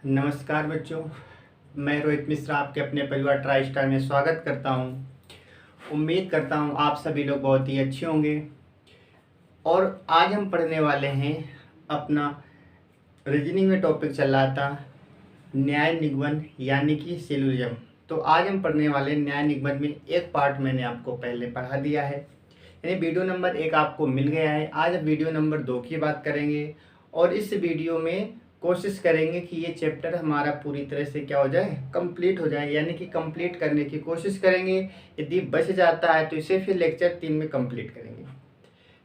नमस्कार बच्चों, मैं रोहित मिश्रा आपके अपने परिवार ट्राई स्टार में स्वागत करता हूं। उम्मीद करता हूं आप सभी लोग बहुत ही अच्छे होंगे। और आज हम पढ़ने वाले हैं अपना रीजनिंग में टॉपिक चल रहा था न्याय निगमन यानी कि सिलोजिज्म। तो आज हम पढ़ने वाले न्याय निगमन में एक पार्ट मैंने आपको पहले पढ़ा दिया है, यानी वीडियो नंबर 1 आपको मिल गया है। आज अब वीडियो नंबर 2 की बात करेंगे और इस वीडियो में कोशिश करेंगे कि ये चैप्टर हमारा पूरी तरह से क्या हो जाए, कंप्लीट हो जाए, यानी कि कंप्लीट करने की कोशिश करेंगे। यदि बच जाता है तो इसे फिर लेक्चर 3 में कंप्लीट करेंगे।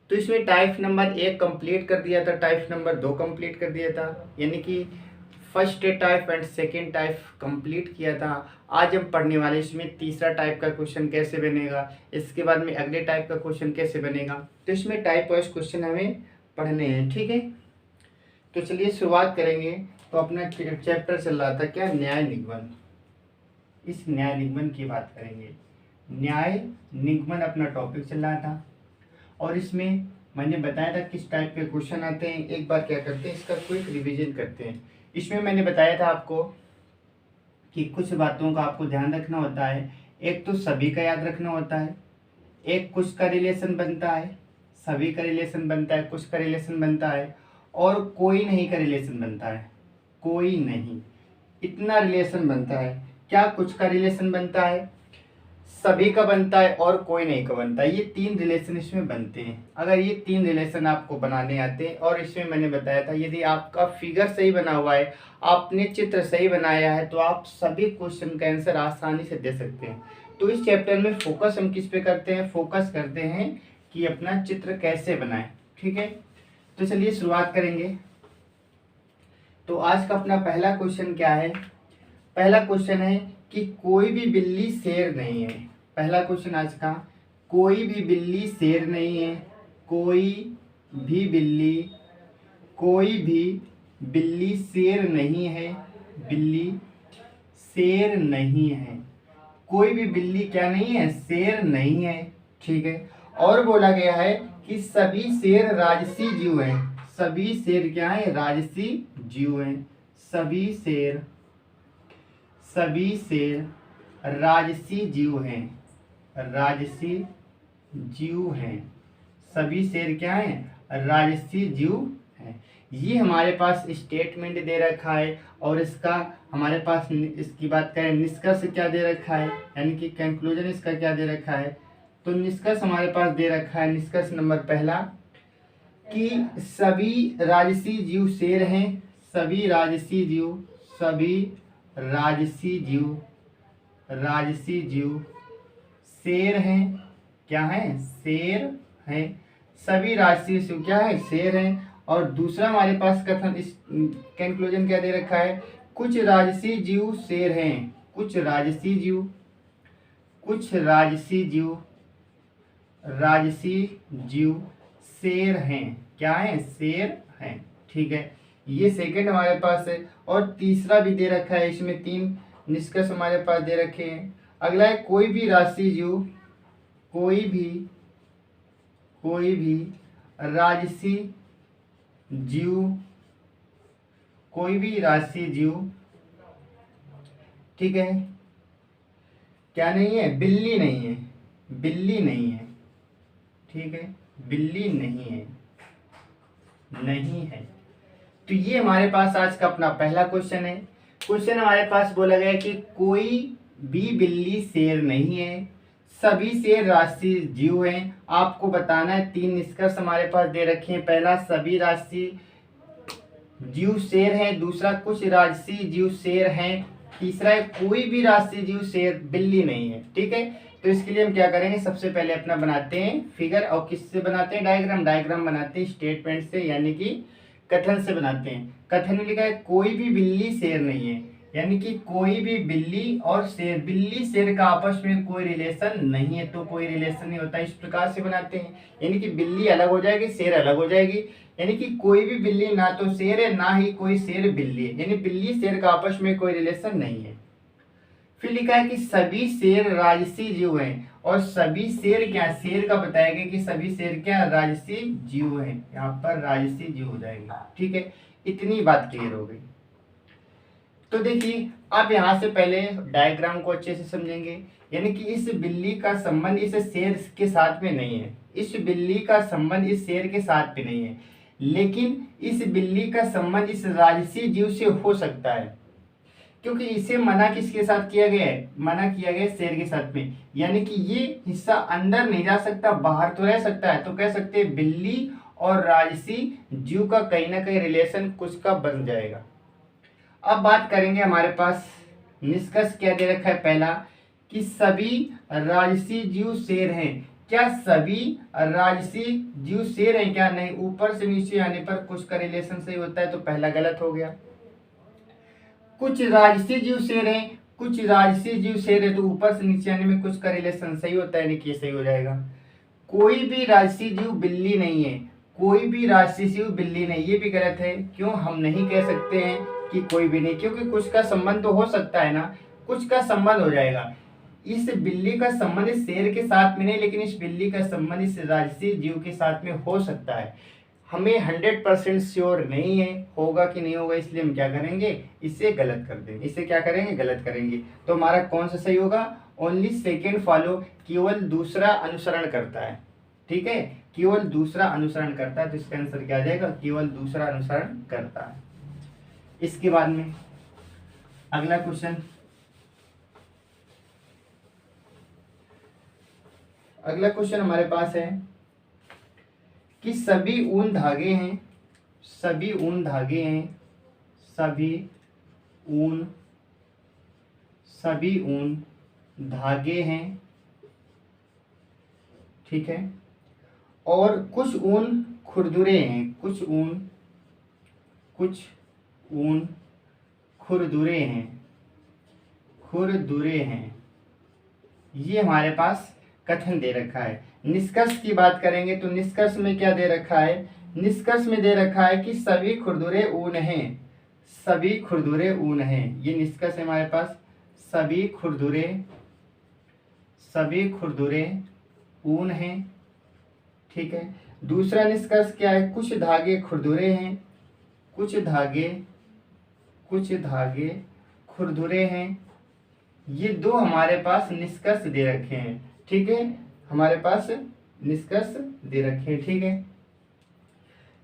तो इसमें टाइप नंबर 1 कंप्लीट कर दिया था, टाइप नंबर 2 कंप्लीट कर दिया था, यानी कि first type and second type complete किया था। आज हम पढ़ने वाले इसमें तीसरा टाइप का क्वेश्चन कैसे बनेगा, इसके बाद में अगले टाइप का क्वेश्चन कैसे बनेगा। तो इसमें टाइप वाइज क्वेश्चन हमें पढ़ने हैं, ठीक है। तो चलिए शुरुआत करेंगे। तो अपना चैप्टर चल रहा था क्या, न्याय निगमन। इस न्याय निगमन की बात करेंगे। न्याय निगमन अपना टॉपिक चल रहा था और इसमें मैंने बताया था किस टाइप के क्वेश्चन आते हैं। एक बार क्या करते हैं, इसका क्विक रिवीजन करते हैं। इसमें मैंने बताया था आपको कि कुछ बातों का आपको ध्यान रखना होता है। एक तो सभी का याद रखना होता है, एक कुछ का रिलेशन बनता है, सभी का रिलेशन बनता है, कुछ का रिलेशन बनता है, और कोई नहीं का रिलेशन बनता है। कोई नहीं, इतना रिलेशन बनता है। क्या कुछ का रिलेशन बनता है, सभी का बनता है और कोई नहीं का बनता है। ये 3 रिलेशन इसमें बनते हैं। अगर ये 3 रिलेशन आपको बनाने आते हैं, और इसमें मैंने बताया था यदि आपका फिगर सही बना हुआ है, आपने चित्र सही बनाया है, तो आप सभी क्वेश्चन का आंसर आसानी से दे सकते हैं। तो इस चैप्टर में फोकस हम किस पे करते हैं, फोकस करते हैं कि अपना चित्र कैसे बनाएं, ठीक है। तो चलिए शुरुआत करेंगे। तो आज का अपना पहला क्वेश्चन क्या है, पहला क्वेश्चन है कि कोई भी बिल्ली शेर नहीं है। पहला क्वेश्चन आज का, कोई भी बिल्ली शेर नहीं है। कोई भी बिल्ली, कोई भी बिल्ली शेर नहीं है। बिल्ली शेर नहीं है। कोई भी बिल्ली क्या नहीं है, शेर नहीं है, ठीक है। और बोला गया है कि सभी शेर राजसी जीव हैं। सभी शेर क्या है, राजसी जीव हैं। सभी शेर, सभी शेर राजसी जीव हैं। राजसी जीव हैं। सभी शेर क्या है, राजसी जीव हैं। ये हमारे पास स्टेटमेंट दे रखा है और इसका हमारे पास इसकी बात करें, निष्कर्ष क्या दे रखा है, यानी कि कंक्लूजन इसका क्या दे रखा है। तो निष्कर्ष हमारे पास दे रखा है, निष्कर्ष नंबर पहला कि सभी राजसी जीव शेर हैं। सभी राजसी जीव, सभी राजसी जीव, राजसी जीव शेर हैं। क्या है, शेर हैं। सभी राजसी जीव क्या है, शेर हैं। और दूसरा हमारे पास कथन, इस कंक्लूजन क्या दे रखा है, कुछ राजसी जीव शेर हैं। कुछ राजसी जीव, कुछ राजसी जीव, राजसी जीव शेर हैं। क्या है, शेर हैं, ठीक है। ये सेकंड हमारे पास है। और तीसरा भी दे रखा है, इसमें 3 निष्कर्ष हमारे पास दे रखे हैं। अगला है कोई भी राजसी जीव, कोई भी राजसी जीव, कोई भी राजसी जीव, ठीक है, क्या नहीं है, बिल्ली नहीं है। बिल्ली नहीं है, ठीक है, बिल्ली नहीं है, नहीं है। तो ये हमारे पास आज का अपना पहला क्वेश्चन है। क्वेश्चन हमारे पास बोला गया कि कोई भी बिल्ली शेर नहीं है। सभी शेर राजसी जीव हैं। आपको बताना है 3 निष्कर्ष हमारे पास दे रखे हैं। पहला, सभी राजसी जीव शेर हैं। दूसरा, कुछ राजसी जीव शेर हैं। तीसरा है कोई भी राजसी जीव शेर, बिल्ली नहीं है, ठीक है। तो इसके लिए हम क्या करेंगे, सबसे पहले अपना बनाते हैं फिगर। और किससे बनाते हैं, डायग्राम। डायग्राम बनाते हैं स्टेटमेंट से, यानी कि कथन से बनाते हैं। कथन में लिखा है कोई भी बिल्ली शेर नहीं है, यानी कि कोई भी बिल्ली और शेर, बिल्ली शेर का आपस में कोई रिलेशन नहीं है, तो कोई रिलेशन नहीं होता। इस प्रकार से बनाते हैं, यानी कि बिल्ली अलग हो जाएगी, शेर अलग हो जाएगी। यानी कि कोई भी बिल्ली ना तो शेर है, ना ही कोई शेर बिल्ली है, यानी बिल्ली शेर का आपस में कोई रिलेशन नहीं है। फिर लिखा है कि सभी शेर राजसी जीव हैं। और सभी शेर क्या, शेर का बताया गया कि सभी शेर क्या, राजसी जीव हैं। यहाँ पर राजसी जीव हो जाएगी, ठीक है। इतनी बात क्लियर हो गई। तो देखिए आप यहाँ से पहले डायग्राम को अच्छे से समझेंगे, यानी कि इस बिल्ली का संबंध इस शेर के साथ में नहीं है, इस बिल्ली का संबंध इस शेर के साथ में नहीं है, लेकिन इस बिल्ली का संबंध इस राजसी जीव से हो सकता है, क्योंकि इसे मना किसके साथ किया गया है, मना किया गया है शेर के साथ में, यानी कि ये हिस्सा अंदर नहीं जा सकता, बाहर तो रह सकता है। तो कह सकते हैं बिल्ली और राजसी जीव का कहीं ना कहीं रिलेशन कुछ का बन जाएगा। अब बात करेंगे हमारे पास निष्कर्ष क्या दे रखा है, पहला कि सभी राजसी जीव शेर हैं। क्या सभी राजसी जीव शेर हैं? क्या नहीं, ऊपर से नीचे आने पर कुछ का रिलेशन सही होता है, तो पहला गलत हो गया। कुछ राजसी जीव शेर हैं, कुछ राजसी जीव शेर है, तो ऊपर से नीचे आने में कुछ का रिलेशन सही होता है, नहीं सही हो जाएगा। कोई भी राजसी जीव बिल्ली नहीं है, कोई भी राजसी जीव बिल्ली नहीं, ये भी गलत है। क्यों हम नहीं कह सकते हैं कि कोई भी नहीं, क्योंकि कुछ का संबंध तो हो सकता है ना, कुछ का संबंध हो जाएगा। इस बिल्ली का संबंध इस शेर के साथ में नहीं, लेकिन इस बिल्ली का संबंध इस राजसी जीव के साथ में हो सकता है। हमें 100% श्योर नहीं है होगा कि नहीं होगा, इसलिए हम क्या करेंगे, इसे गलत कर देंगे। इसे क्या करेंगे, गलत करेंगे। तो हमारा कौन सा सही होगा, ओनली सेकेंड फॉलो, केवल दूसरा अनुसरण करता है। ठीक है, केवल दूसरा अनुसरण करता है, तो इसका आंसर क्या आ जाएगा, केवल दूसरा अनुसरण करता है। इसके बाद में अगला क्वेश्चन, अगला क्वेश्चन हमारे पास है कि सभी ऊन धागे हैं, सभी ऊन धागे हैं, सभी ऊन धागे हैं, ठीक है, और कुछ ऊन खुरदुरे हैं, कुछ ऊन खुरदुरे हैं, ये हमारे पास कथन दे रखा है। निष्कर्ष की बात करेंगे तो निष्कर्ष में क्या दे रखा है, निष्कर्ष में दे रखा है कि सभी खुरदुरे ऊन हैं, सभी खुरदुरे ऊन हैं, ये निष्कर्ष है हमारे पास, सभी खुरदुरे ऊन हैं, ठीक है। दूसरा निष्कर्ष क्या है, कुछ धागे खुरदुरे हैं, कुछ धागे खुरदुरे हैं, ये दो हमारे पास निष्कर्ष दे रखे हैं, ठीक है, हमारे पास निष्कर्ष दे रखे हैं, ठीक है।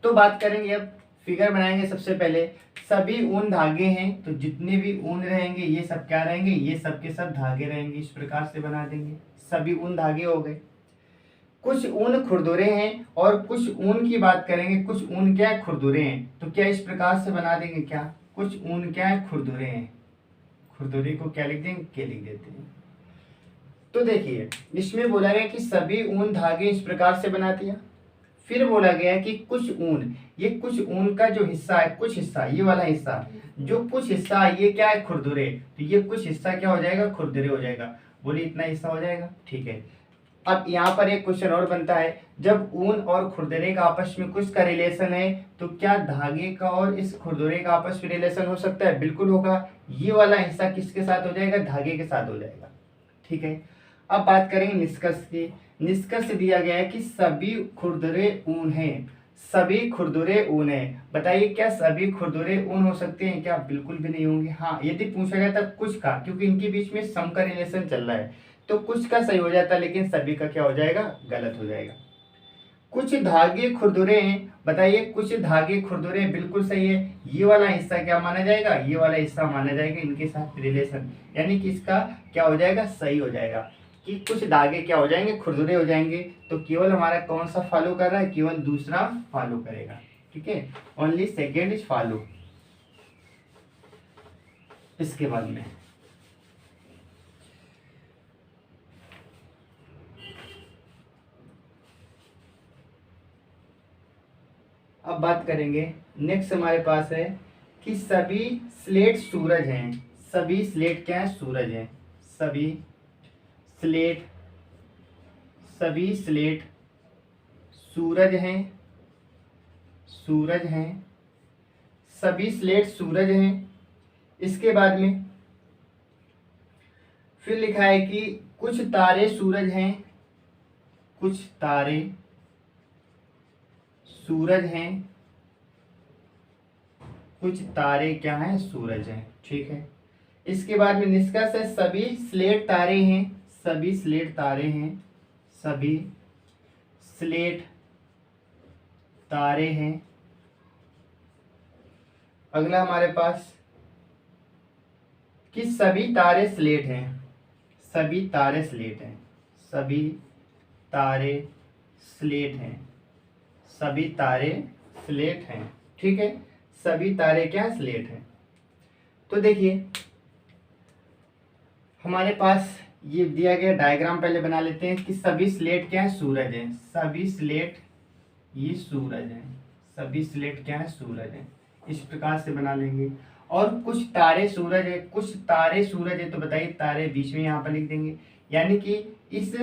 तो बात करेंगे, अब फिगर बनाएंगे। सबसे पहले सभी ऊन धागे हैं, तो जितने भी ऊन रहेंगे ये सब क्या रहेंगे, ये सब के सब धागे रहेंगे, इस प्रकार से बना देंगे, सभी ऊन धागे हो गए। कुछ ऊन खुरदुरे हैं, और कुछ ऊन की बात करेंगे, कुछ ऊन क्या है, खुरदुरे हैं, तो क्या इस प्रकार से बना देंगे, क्या कुछ ऊन क्या है, खुरदुरे हैं, खुरदुरे को क्या लिख देंगे, के लिख देते हैं। तो देखिए इसमें बोला गया कि सभी ऊन धागे इस प्रकार से बना दिया, फिर बोला गया कि कुछ ऊन, ये कुछ ऊन का जो हिस्सा है, कुछ हिस्सा, ये वाला हिस्सा, जो कुछ हिस्सा है ये क्या है, खुरदुरे, तो ये कुछ हिस्सा क्या हो जाएगा, खुरदुरे हो जाएगा। बोलिए इतना हिस्सा हो जाएगा, ठीक है। अब यहाँ पर एक क्वेश्चन और बनता है, जब ऊन और खुरदुरे का आपस में कुछ का रिलेशन है, तो क्या धागे का और इस खुरदुरे का आपस में रिलेशन हो सकता है, बिल्कुल होगा। ये वाला हिस्सा किसके साथ हो जाएगा, धागे के साथ हो जाएगा, ठीक है। अब बात करेंगे निष्कर्ष की। निष्कर्ष दिया गया है कि सभी खुरदुरे ऊन हैं, सभी खुरदुरे ऊन है। बताइए क्या सभी खुरदुरे ऊन हो सकते हैं क्या, बिल्कुल भी नहीं होंगे। हाँ यदि पूछा गया था कुछ का, क्योंकि इनके बीच में सम का रिलेशन चल रहा है, तो कुछ का सही हो जाता, लेकिन सभी का क्या हो जाएगा, गलत हो जाएगा। कुछ धागे खुरदुरे हैं, बताइए कुछ धागे खुरदुरे, बिल्कुल सही है। ये वाला हिस्सा क्या माना जाएगा, ये वाला हिस्सा माना जाएगा इनके साथ रिलेशन, यानी कि इसका क्या हो जाएगा, सही हो जाएगा कि कुछ धागे क्या हो जाएंगे, खुरदुरे हो जाएंगे। तो केवल हमारा कौन सा फॉलो कर रहा है, केवल दूसरा फॉलो करेगा, ठीक है, ओनली सेकेंड इज फॉलो। इसके बाद में अब बात करेंगे, नेक्स्ट हमारे पास है कि सभी स्लेट सूरज हैं, सभी स्लेट क्या है, सूरज हैं, सभी स्लेट सूरज हैं, सभी स्लेट सूरज हैं। इसके बाद में फिर लिखा है कि कुछ तारे सूरज हैं, कुछ तारे सूरज हैं, कुछ तारे क्या हैं, सूरज हैं। ठीक है, इसके बाद में निष्कर्ष है सभी स्लेट तारे हैं, सभी स्लेट तारे हैं, सभी स्लेट तारे हैं। अगला हमारे पास कि सभी तारे स्लेट हैं, सभी तारे स्लेट हैं, सभी तारे स्लेट हैं, सभी तारे स्लेट हैं। ठीक है, सभी तारे क्या स्लेट हैं। तो देखिए हमारे पास ये दिया गया डायग्राम पहले बना लेते हैं कि सभी स्लेट क्या है, सूरज है, सभी स्लेट ये सूरज है, सभी स्लेट क्या है, सूरज है। इस प्रकार से बना लेंगे। और कुछ तारे सूरज है, कुछ तारे सूरज है, तो बताइए तारे बीच में यहाँ पर लिख देंगे। यानी कि इस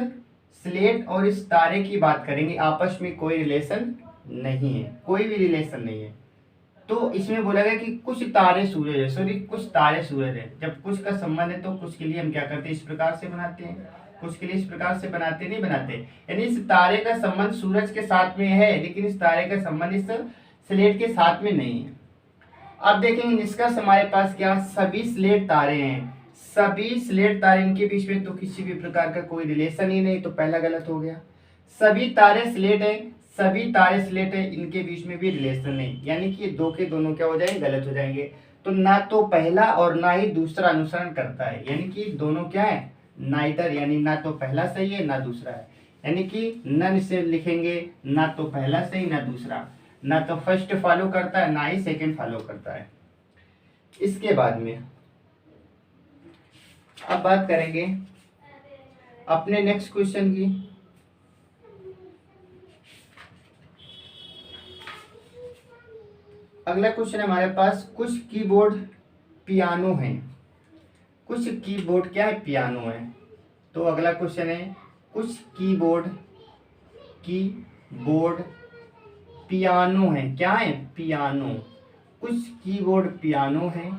स्लेट और इस तारे की बात करेंगे, आपस में कोई रिलेशन नहीं है, कोई भी रिलेशन नहीं है। तो इसमें बोला गया कि कुछ तारे सूरज है, सॉरी कुछ तारे सूरज है। जब कुछ का संबंध है तो कुछ के लिए हम क्या करते हैं, इस प्रकार से बनाते हैं, कुछ के लिए इस प्रकार से बनाते नहीं बनाते। यानी इस तारे का संबंध सूरज के साथ में है, लेकिन इस तारे का संबंध इस स्लेट के साथ में नहीं है। अब देखेंगे निष्कर्ष हमारे पास क्या, सभी स्लेट तारे हैं, सभी स्लेट तारे, इनके बीच में तो किसी भी प्रकार का कोई रिलेशन ही नहीं, तो पहला गलत हो गया। सभी तारे स्लेट है, सभी तारे स्लेट है, इनके बीच में भी रिलेशन नहीं, यानी कि दो के दोनों क्या हो जाएंगे, गलत हो जाएंगे। तो ना तो पहला और ना ही दूसरा अनुसरण करता है, यानी कि दोनों क्या है, नाइदर, यानी ना तो पहला सही है ना दूसरा है। यानी कि नन से लिखेंगे, ना तो पहला सही ना दूसरा, ना तो फर्स्ट फॉलो करता है ना ही सेकंड फॉलो करता है। इसके बाद में अब बात करेंगे अपने नेक्स्ट क्वेश्चन की। अगला क्वेश्चन हमारे पास, कुछ कीबोर्ड पियानो हैं, कुछ कीबोर्ड क्या है, पियानो है। तो अगला क्वेश्चन है कुछ कीबोर्ड पियानो है, क्या है, पियानो, कुछ कीबोर्ड पियानो है।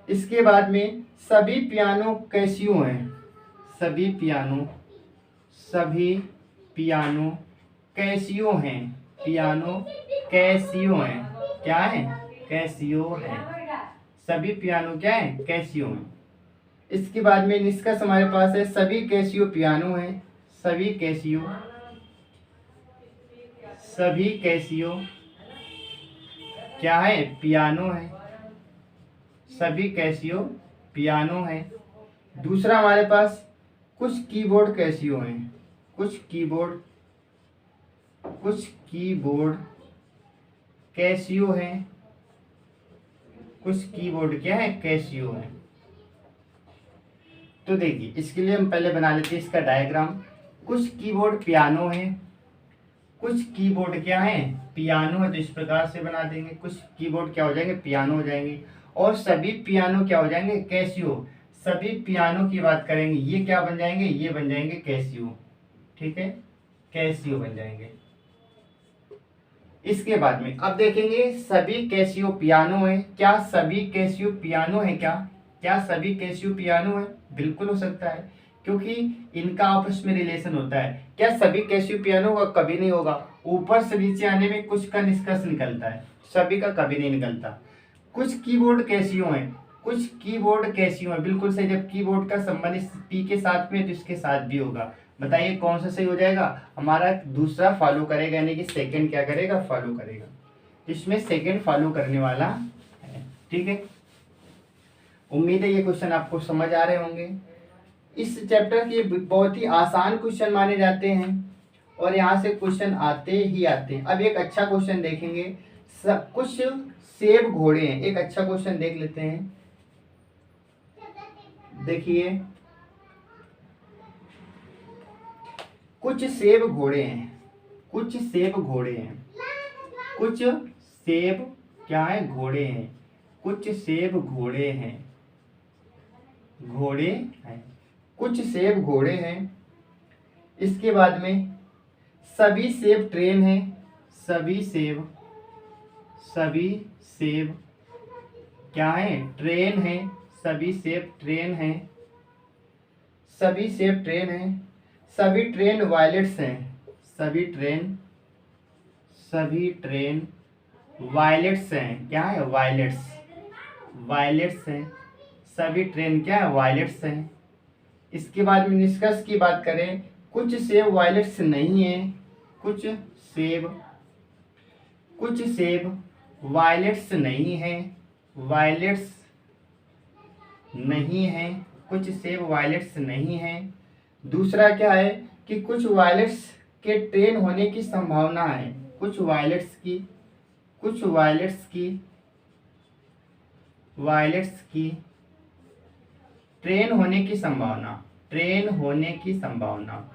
इसके बाद में सभी पियानो कैसियो हैं, सभी पियानो कैसियो हैं, पियानो कैसियो हैं, क्या है, कैसियो है, सभी पियानो क्या है, कैसियो हैं। इसके बाद में निष्कर्ष हमारे पास है सभी कैसियो पियानो है, सभी कैसियो क्या है, पियानो है, सभी कैसियो पियानो है। दूसरा हमारे पास कुछ कीबोर्ड कैसियो हैं, कुछ कीबोर्ड कैसियो हैं, कुछ कीबोर्ड क्या है, कैसियो है। तो देखिए इसके लिए हम पहले बना लेते हैं इसका डायग्राम। कुछ कीबोर्ड पियानो है, कुछ कीबोर्ड क्या है, पियानो है, तो इस प्रकार से बना देंगे। कुछ कीबोर्ड क्या हो जाएंगे, पियानो हो जाएंगे। और सभी पियानो क्या हो जाएंगे, कैसियो, सभी पियानो की बात करेंगे, ये क्या बन जाएंगे, ये बन जाएंगे कैसियो। ठीक है, कैसियो बन जाएंगे। इसके बाद में अब देखेंगे सभी कैसियो पियानो है, क्या सभी कैसियो पियानो है, क्या सभी कैसियो पियानो है, बिल्कुल हो सकता है, क्योंकि इनका आपस में रिलेशन होता है। क्या सभी कैसियो पियानो होगा, कभी नहीं होगा, ऊपर से नीचे आने में कुछ का निष्कर्ष निकलता है, सभी का कभी नहीं निकलता। कुछ कीबोर्ड कैसियो हैं, कुछ कीबोर्ड कैसियो हैं, बिल्कुल सही। जब कीबोर्ड का संबंध इस पी के साथ में तो इसके साथ भी होगा। बताइए कौन सा सही हो जाएगा, हमारा दूसरा फॉलो करेगा, यानी कि सेकंड क्या करेगा, फॉलो करेगा। इसमें सेकंड फॉलो करने वाला है। ठीक है, उम्मीद है ये क्वेश्चन आपको समझ आ रहे होंगे। इस चैप्टर के बहुत ही आसान क्वेश्चन माने जाते हैं और यहाँ से क्वेश्चन आते ही आते हैं। अब एक अच्छा क्वेश्चन देखेंगे, कुछ सेब घोड़े हैं, एक अच्छा क्वेश्चन देख लेते हैं। देखिए कुछ सेब घोड़े हैं, कुछ सेब घोड़े हैं, कुछ सेब क्या है, घोड़े हैं, कुछ सेब घोड़े हैं, घोड़े हैं, कुछ सेब घोड़े हैं। इसके बाद में सभी सेब ट्रेन है, सभी सेब क्या है, ट्रेन है, सभी सेब ट्रेन है, सभी सेब ट्रेन है। सभी ट्रेन वायलेट्स हैं, सभी ट्रेन वायलेट्स हैं। क्या है? वायलेट्स, वायलेट्स हैं। सभी ट्रेन क्या है? वायलेट्स हैं। इसके बाद में निष्कर्ष की बात करें, कुछ सेब वायलेट्स नहीं है। कुछ सेब, कुछ सेब वायलेट्स नहीं है। वायलेट्स नहीं है, कुछ सेब वायलेट्स नहीं है। दूसरा क्या है कि कुछ वायलेट्स के ट्रेन होने की संभावना है। कुछ वायलेट्स की, कुछ वायलेट्स की ट्रेन होने की संभावना, ट्रेन होने की संभावना,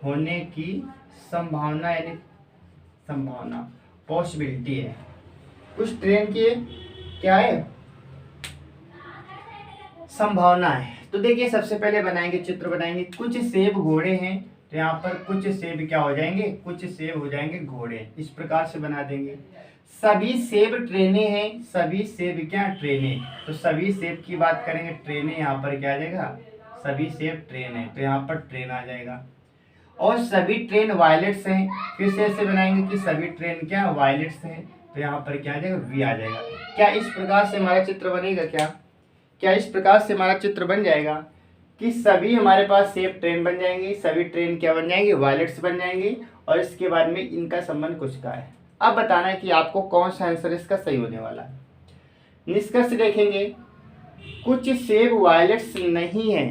होने की संभावना यानी संभावना, पॉसिबिलिटी है। कुछ ट्रेन की क्या है? संभावना है। तो देखिए सबसे पहले बनाएंगे, चित्र बनाएंगे। कुछ सेब घोड़े हैं, तो यहाँ पर कुछ सेब क्या हो जाएंगे? कुछ सेब हो जाएंगे घोड़े। इस प्रकार से बना देंगे। सभी सेब ट्रेनें हैं, सभी सेब क्या? ट्रेनें। तो सभी सेब की बात करेंगे, ट्रेनें यहाँ पर क्या आ जाएगा? सभी सेब ट्रेन है, तो यहाँ पर ट्रेन आ जाएगा। और सभी ट्रेन वायलेट्स हैं, फिर से ऐसे बनाएंगे कि सभी ट्रेन क्या? वायलेट्स हैं, तो यहाँ पर क्या आ जाएगा? वी आ जाएगा। क्या इस प्रकार से हमारा चित्र बनेगा? क्या इस प्रकार से हमारा चित्र बन जाएगा कि सभी हमारे पास सेफ ट्रेन बन जाएंगी, सभी ट्रेन क्या बन जाएंगी? वायलेट्स बन जाएंगी। और इसके बाद में इनका संबंध कुछ का है। अब बताना है कि आपको कौन सा आंसर इसका सही होने वाला है। निष्कर्ष देखेंगे, कुछ सेब वायलेट्स नहीं है,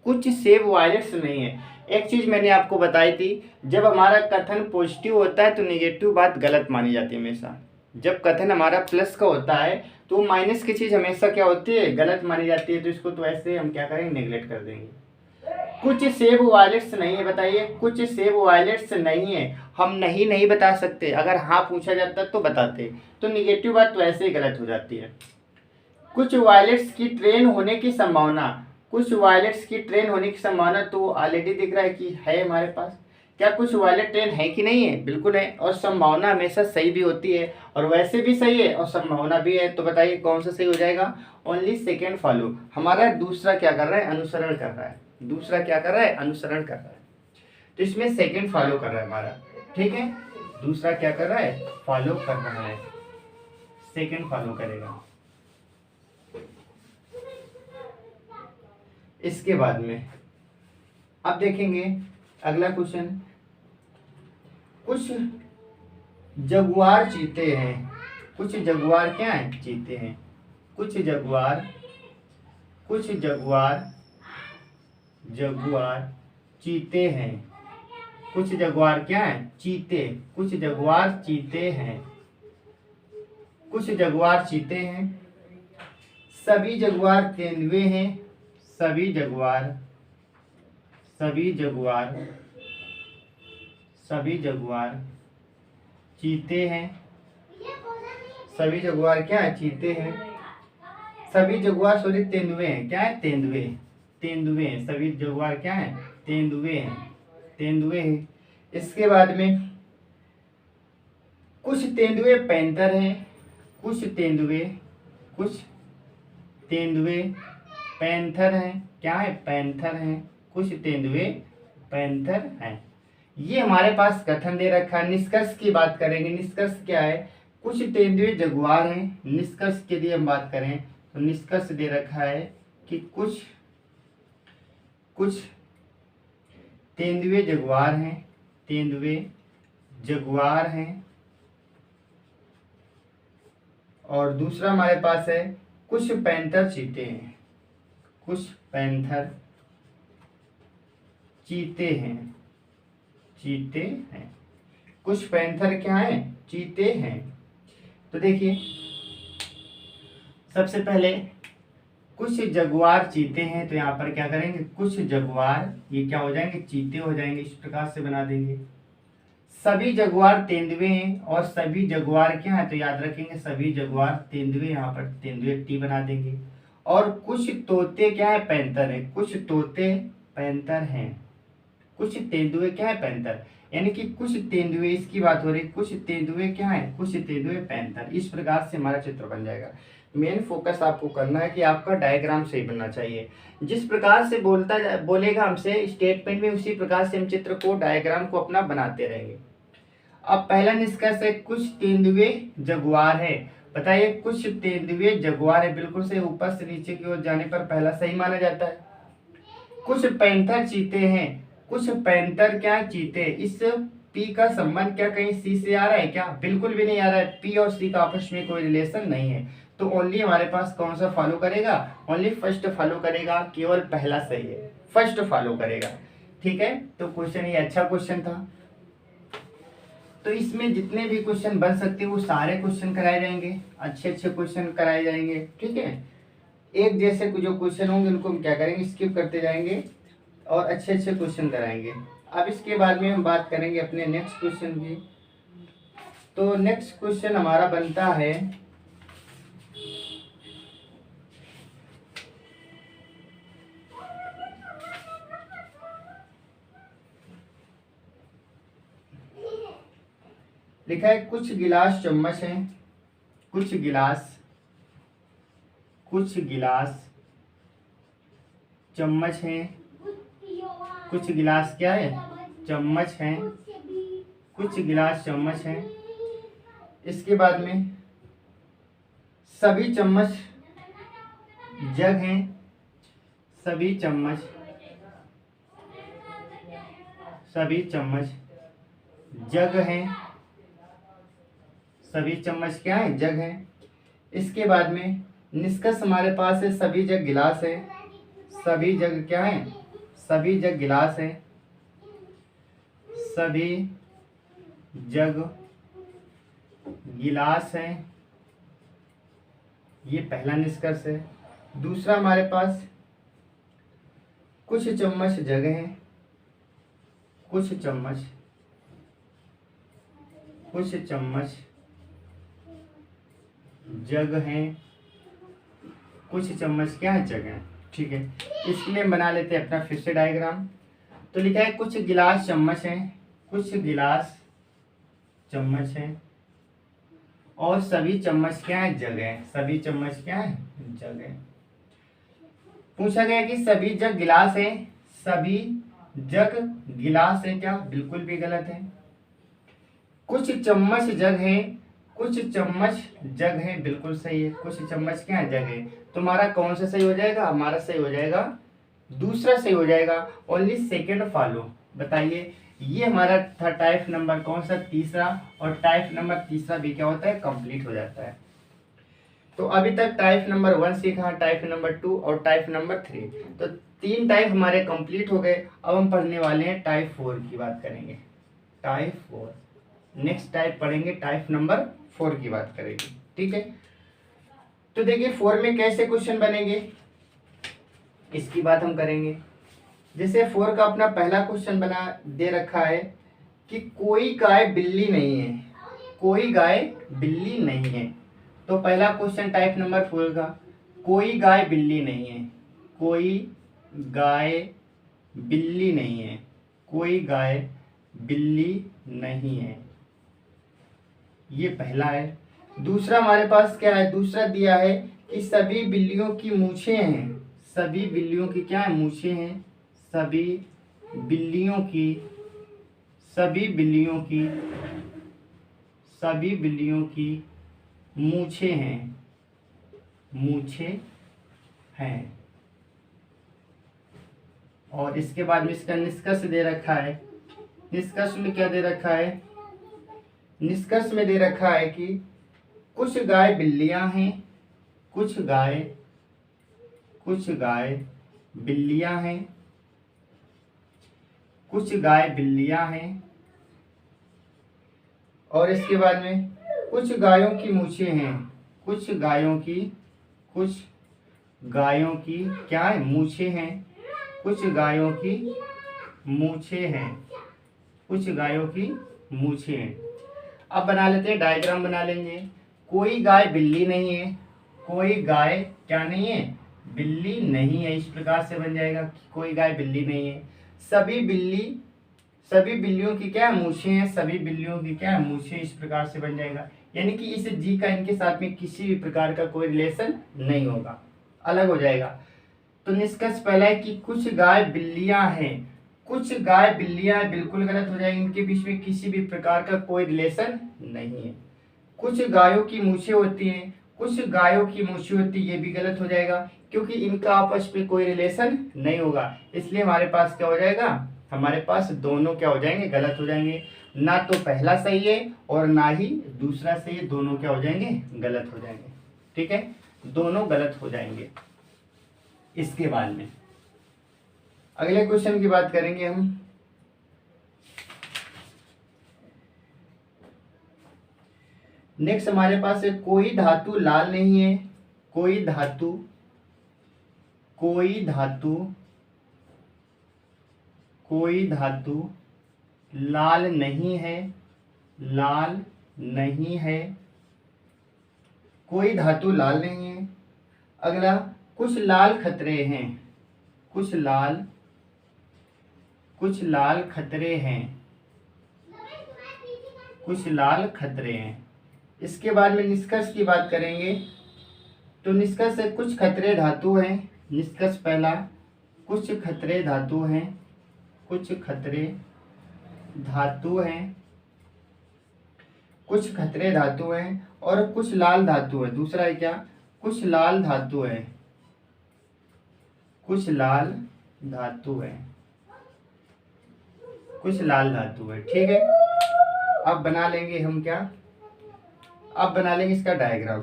कुछ सेब वायलेट्स नहीं है। एक चीज मैंने आपको बताई थी, जब हमारा कथन पॉजिटिव होता है तो नेगेटिव बात गलत मानी जाती है हमेशा। जब कथन हमारा प्लस का होता है तो माइनस की चीज हमेशा क्या होती है? गलत मानी जाती है। तो इसको तो ऐसे हम क्या करेंगे? नेगलेक्ट कर देंगे। कुछ सेब वायलेट्स नहीं है, बताइए। कुछ सेब वायलेट्स नहीं है, हम नहीं बता सकते। अगर हाँ पूछा जाता तो बताते, तो निगेटिव बात तो ऐसे ही गलत हो जाती है। कुछ वायलेट्स की ट्रेन होने की संभावना, कुछ वायलेट्स की ट्रेन होने की संभावना तो ऑलरेडी दिख रहा है कि है हमारे पास। क्या कुछ वायलेट ट्रेन है कि नहीं है? बिल्कुल है। और संभावना हमेशा सही भी होती है, और वैसे भी सही है और संभावना भी है। तो बताइए कौन सा सही हो जाएगा? Only second follow. हमारा दूसरा क्या कर रहा है? अनुसरण कर रहा है। दूसरा क्या कर रहा है? अनुसरण कर रहा है। तो इसमें सेकेंड फॉलो कर रहा है हमारा, ठीक है। दूसरा क्या कर रहा है? फॉलो कर रहा है, सेकेंड फॉलो करेगा। इसके बाद में अब देखेंगे अगला क्वेश्चन। कुछ जगुआर चीते हैं, कुछ जगुआर क्या है? चीते हैं। कुछ जगुआर चीते हैं। कुछ जगुआर क्या है? चीते। कुछ जगुआर चीते हैं, कुछ जगुआर चीते हैं। सभी जगुआर तेंदुए हैं, सभी जगुआर चीते हैं। सभी जगुआर क्या है? चीते हैं। सभी जगुआर सॉरी तेंदुए हैं। क्या है? तेंदुए हैं। सभी जगुआर क्या है? तेंदुए हैं। इसके बाद में कुछ तेंदुए पैंथर हैं, कुछ तेंदुए पैंथर हैं। क्या है? पैंथर हैं। कुछ तेंदुए पैंथर हैं। ये हमारे पास कथन दे रखा है। निष्कर्ष की बात करेंगे। निष्कर्ष क्या है? कुछ तेंदुए जगुआर हैं। निष्कर्ष के लिए हम बात करें तो निष्कर्ष दे रखा है कि कुछ तेंदुए जगुआर हैं, और दूसरा हमारे पास है कुछ पैंथर चीते हैं, कुछ पैंथर चीते हैं। कुछ पैंथर क्या है? चीते हैं। तो देखिए सबसे पहले कुछ जगुआर चीते हैं, तो यहाँ पर क्या करेंगे? कुछ जगुआर ये क्या हो जाएंगे? चीते हो जाएंगे। इस प्रकार से बना देंगे। सभी जगुआर तेंदुए हैं, और सभी जगुआर क्या है? तो याद रखेंगे सभी जगुआर तेंदुए, यहाँ पर तेंदुए टी बना देंगे। और कुछ तोते क्या है? पैंथर है। कुछ तोते पैंथर हैं। कुछ तेंदुए क्या है? पैंथर। यानी कि कुछ तेंदुए, इसकी बात हो रही, कुछ तेंदुए क्या है? कुछ तेंदुए पैंथर। इस प्रकार से हमारा चित्र बन जाएगा। मेन फोकस आपको करना है कि आपका डायग्राम सही बनना चाहिए। जिस प्रकार से बोलेगा हमसे स्टेटमेंट में, उसी प्रकार से हम चित्र को, डायग्राम को अपना बनाते रहेंगे। अब पहला निष्कर्ष है कुछ तेंदुए जगुआर है। बताइए, कुछ तेंदुए जगुआर है, बिल्कुल से ऊपर से नीचे की ओर जाने पर पहला सही माना जाता है। कुछ पैंथर चीते हैं, कुछ पैंथर क्या चीते, इस पी का संबंध क्या कहीं सी से आ रहा है क्या? बिल्कुल भी नहीं आ रहा है। पी और सी का आपस में कोई रिलेशन नहीं है। तो ओनली हमारे पास कौन सा फॉलो करेगा? ओनली फर्स्ट फॉलो करेगा, केवल पहला सही है, फर्स्ट फॉलो करेगा। ठीक है, तो क्वेश्चन ये अच्छा क्वेश्चन था। तो इसमें जितने भी क्वेश्चन बन सकते हैं वो सारे क्वेश्चन कराए जाएंगे, अच्छे अच्छे क्वेश्चन कराए जाएंगे। ठीक है, एक जैसे जो क्वेश्चन होंगे उनको हम क्या करेंगे, स्किप करते जाएंगे और अच्छे अच्छे क्वेश्चन कराएंगे। अब इसके बाद में हम बात करेंगे अपने नेक्स्ट क्वेश्चन की। तो नेक्स्ट क्वेश्चन हमारा बनता है लिखा है कुछ गिलास चम्मच हैं, कुछ गिलास चम्मच हैं, कुछ गिलास क्या है? चम्मच हैं, कुछ गिलास चम्मच हैं। इसके बाद में सभी चम्मच जग हैं, सभी चम्मच जग हैं, सभी चम्मच क्या है? जग हैं। इसके बाद में निष्कर्ष हमारे पास है सभी जग गिलास है, सभी जग क्या है? सभी जग गिलास है, सभी जग गिलास है। ये पहला निष्कर्ष है। दूसरा हमारे पास कुछ चम्मच जग हैं, कुछ चम्मच जग हैं, कुछ चम्मच क्या है? जग हैं। ठीक है, इसके लिए बना लेते हैं अपना फिर से डायग्राम। तो लिखा है कुछ गिलास चम्मच हैं, कुछ गिलास चम्मच हैं और सभी चम्मच क्या है? जग हैं, सभी चम्मच क्या है? जग हैं। पूछा गया कि सभी जग गिलास है, सभी जग गिलास है क्या? बिल्कुल भी गलत है। कुछ चम्मच जग है, कुछ चम्मच जग है, बिल्कुल सही है। कुछ चम्मच क्या है? जग है। तुम्हारा कौन सा सही हो जाएगा? हमारा सही हो जाएगा दूसरा सही हो जाएगा, ओनली सेकेंड फॉलो। बताइए, ये हमारा था टाइप नंबर कौन सा? तीसरा। और टाइप नंबर तीसरा भी क्या होता है? कंप्लीट हो जाता है। तो अभी तक टाइप नंबर 1 सीखा, टाइप नंबर 2 और टाइप नंबर 3। तो 3 टाइप हमारे कंप्लीट हो गए। अब हम पढ़ने वाले हैं टाइप 4 की बात करेंगे। टाइप 4 नेक्स्ट टाइप पढ़ेंगे, टाइप नंबर 4 की बात करेंगे। ठीक है, तो देखिए 4 में कैसे क्वेश्चन बनेंगे इसकी बात हम करेंगे। जैसे 4 का अपना पहला क्वेश्चन बना दे रखा है कि कोई गाय बिल्ली नहीं है, कोई गाय बिल्ली नहीं है। तो पहला क्वेश्चन टाइप नंबर 4 का, कोई गाय बिल्ली नहीं है, कोई गाय बिल्ली नहीं है, कोई गाय बिल्ली नहीं है, ये पहला है। दूसरा हमारे पास क्या है? दूसरा दिया है कि सभी बिल्लियों की मूछें हैं, सभी बिल्लियों की क्या है? मूछें हैं, सभी बिल्लियों की मूछें हैं, मूछें हैं। और इसके बाद में इसका निष्कर्ष दे रखा है। निष्कर्ष में क्या दे रखा है? निष्कर्ष में दे रखा है कि कुछ गाय बिल्लियां हैं, कुछ गाय बिल्लियां हैं, कुछ गाय बिल्लियां हैं। और इसके बाद में कुछ गायों की मूछें हैं, कुछ गायों की क्या है? मूछें हैं, कुछ गायों की मूछें हैं, कुछ गायों की मूछें हैं। अब बना लेते हैं, डायग्राम बना लेंगे। कोई गाय बिल्ली नहीं है, कोई गाय क्या नहीं है? बिल्ली नहीं है। इस प्रकार से बन जाएगा कि कोई गाय बिल्ली नहीं है। सभी बिल्लियों की क्या मूछें हैं, सभी बिल्लियों की क्या मूछें, इस प्रकार से बन जाएगा। यानी कि इस जी का इनके साथ में किसी भी प्रकार का कोई रिलेशन नहीं होगा, अलग हो जाएगा। तो निष्कर्ष पहला है कि कुछ गाय बिल्लियां हैं, कुछ गाय बिल्लियां बिल्कुल गलत हो जाएगी, इनके बीच में किसी भी प्रकार का कोई रिलेशन नहीं है। कुछ गायों की मूछें होती हैं, कुछ गायों की मूछें होती है, ये भी गलत हो जाएगा क्योंकि इनका आपस में कोई रिलेशन नहीं होगा। इसलिए हमारे पास क्या हो जाएगा, हमारे पास दोनों क्या हो जाएंगे, गलत हो जाएंगे। ना तो पहला सही है और ना ही दूसरा सही है, दोनों क्या हो जाएंगे, गलत हो जाएंगे। ठीक है, दोनों गलत हो जाएंगे। इसके बाद में अगले क्वेश्चन की बात करेंगे हम। नेक्स्ट हमारे पास है कोई धातु लाल नहीं है, कोई धातु लाल नहीं है, कोई धातु लाल नहीं है। अगला कुछ लाल खतरे हैं, कुछ लाल खतरे हैं। इसके बाद में निष्कर्ष की बात करेंगे तो निष्कर्ष है कुछ खतरे धातु हैं। निष्कर्ष पहला, कुछ खतरे धातु हैं, कुछ खतरे धातु हैं और कुछ लाल धातु है। दूसरा है क्या, कुछ लाल धातु है, कुछ लाल धातु है। ठीक है, अब बना लेंगे हम क्या, अब बना लेंगे इसका डायग्राम।